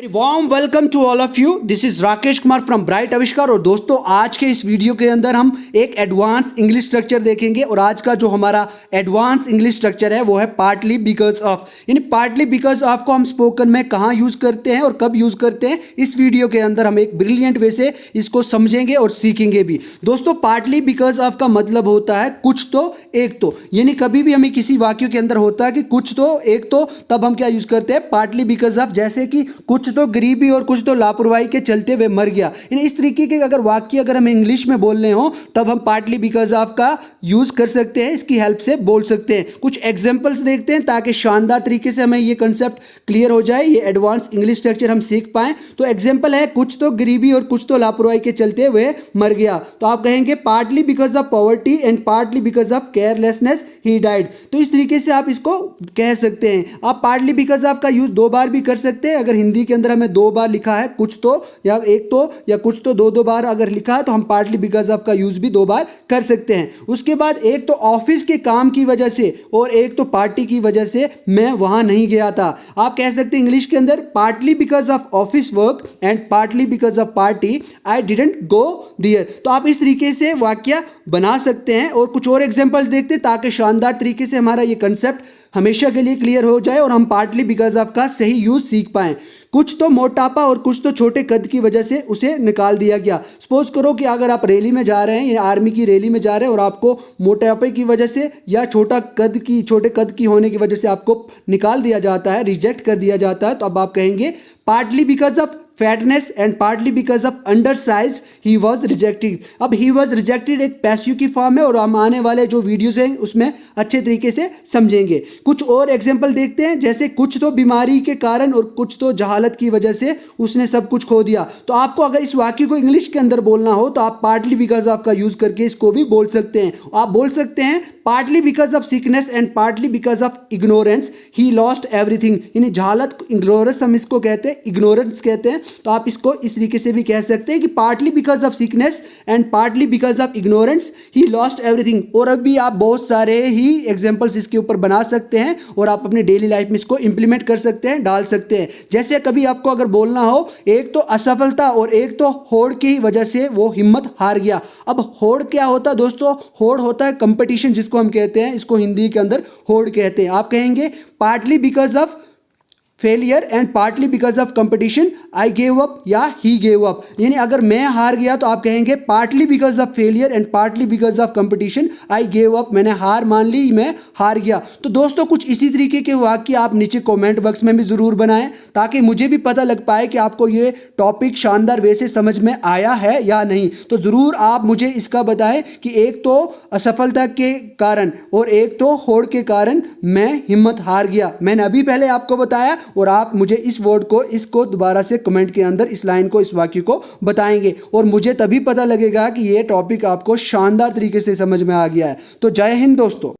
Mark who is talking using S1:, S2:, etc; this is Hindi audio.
S1: Warm welcome to all of you. This is Rakesh Kumar from bright Aavishkar. और दोस्तों, आज के इस वीडियो के अंदर हम एक एडवांस इंग्लिश स्ट्रक्चर देखेंगे। और आज का जो हमारा एडवांस इंग्लिश स्ट्रक्चर है वो है पार्टली बिकॉज ऑफ। यानी पार्टली बिकॉज ऑफ को हम स्पोकन में कहाँ यूज करते हैं और कब यूज करते हैं, इस वीडियो के अंदर हम एक ब्रिलियंट वे से इसको समझेंगे और सीखेंगे भी। दोस्तों, पार्टली बिकॉज ऑफ का मतलब होता है कुछ तो एक तो। यानी कभी भी हमें किसी वाक्य के अंदर होता है कि कुछ तो एक तो, तब हम क्या यूज करते हैं, पार्टली बिकॉज ऑफ। जैसे कि कुछ तो गरीबी और कुछ तो लापरवाही के चलते वे मर गया। यानी इस तरीके के अगर वाक्य अगर हम इंग्लिश में बोल रहे हो तब हम पार्टली बिकॉज ऑफ का यूज कर सकते हैं, इसकी हेल्प से बोल सकते हैं। कुछ एग्जांपल्स देखते हैं ताकि शानदार तरीके से हमें ये कंसेप्ट क्लियर हो जाए, ये एडवांस इंग्लिश स्ट्रक्चर हम सीख पाएं। तो एग्जांपल है, कुछ तो गरीबी और कुछ तो लापरवाही के चलते वे मर गया। तो आप कहेंगे partly because of poverty and partly because of carelessness he died. तो इस तरीके से आप इसको कह सकते हैं। आप पार्टली बिकॉज ऑफ का यूज दो बार भी कर सकते हैं। अगर हिंदी के अंदर हमें दो बार लिखा है कुछ तो या एक तो या कुछ तो दो बार अगर लिखा है तो हम पार्टली बिकॉज ऑफ का यूज भी दो बार कर सकते हैं। उसके बाद एक तो ऑफिस के काम की वजह से और एक तो पार्टी की वजह से मैं वहां नहीं गया था। आप कह सकते हैं इंग्लिश के अंदर partly because of office work and partly because of party I didn't go there. तो आप इस तरीके से वाक्य बना सकते हैं। और कुछ और एग्जांपल्स देखते हैं ताकि शानदार तरीके से हमारा ये कंसेप्ट हमेशा के लिए क्लियर हो जाए और हम पार्टली बिकॉज ऑफ का सही यूज सीख पाएं। कुछ तो मोटापा और कुछ तो छोटे कद की वजह से उसे निकाल दिया गया। सपोज करो कि अगर आप रैली में जा रहे हैं या आर्मी की रैली में जा रहे हैं और आपको मोटापे की वजह से या छोटे कद की होने की वजह से आपको निकाल दिया जाता है, रिजेक्ट कर दिया जाता है। तो अब आप कहेंगे partly because of fatness and partly because of under size he was rejected. अब ही वॉज रिजेक्टेड एक पैसिव की फॉर्म है और हम आने वाले जो वीडियोस हैं उसमें अच्छे तरीके से समझेंगे। कुछ और एग्जांपल देखते हैं, जैसे कुछ तो बीमारी के कारण और कुछ तो जहालत की वजह से उसने सब कुछ खो दिया। तो आपको अगर इस वाक्य को इंग्लिश के अंदर बोलना हो तो आप पार्टली बिकॉज ऑफ का यूज करके इसको भी बोल सकते हैं। आप बोल सकते हैं partly because of sickness and partly because of ignorance he lost everything. यानी जहालत, इग्नोरेंस हम इसको कहते हैं, इग्नोरेंस कहते हैं। तो आप इसको इस तरीके से भी कह सकते हैं कि partly because of sickness and partly because of ignorance he lost everything. और अभी आप बहुत सारे ही एग्जांपल्स इसके ऊपर बना सकते हैं और आप अपने डेली लाइफ में इसको इंप्लीमेंट कर सकते हैं, डाल सकते हैं। जैसे कभी आपको अगर बोलना हो एक तो असफलता और एक तो होड़ की वजह से वो हिम्मत हार गया। अब होड़ क्या होता है दोस्तों? होड़ होता है कंपटीशन, जिसको हम कहते हैं, इसको हिंदी के अंदर होड़ कहते हैं। आप कहेंगे partly because of failure and partly because of competition I gave up या ही गेव अप। यानी अगर मैं हार गया तो आप कहेंगे partly because of failure and partly because of competition I gave up. मैंने हार मान ली, मैं हार गया। तो दोस्तों, कुछ इसी तरीके के वाक्य आप नीचे कमेंट बॉक्स में भी ज़रूर बनाएं ताकि मुझे भी पता लग पाए कि आपको ये टॉपिक शानदार वे से समझ में आया है या नहीं। तो ज़रूर आप मुझे इसका बताएं कि एक तो असफलता के कारण और एक तो होड़ के कारण मैं हिम्मत हार गया। मैंने अभी पहले आपको बताया और आप मुझे इस वर्ड को, इसको दोबारा से कमेंट के अंदर इस लाइन को, इस वाक्य को बताएंगे और मुझे तभी पता लगेगा कि ये टॉपिक आपको शानदार तरीके से समझ में आ गया है। तो जय हिंद दोस्तों।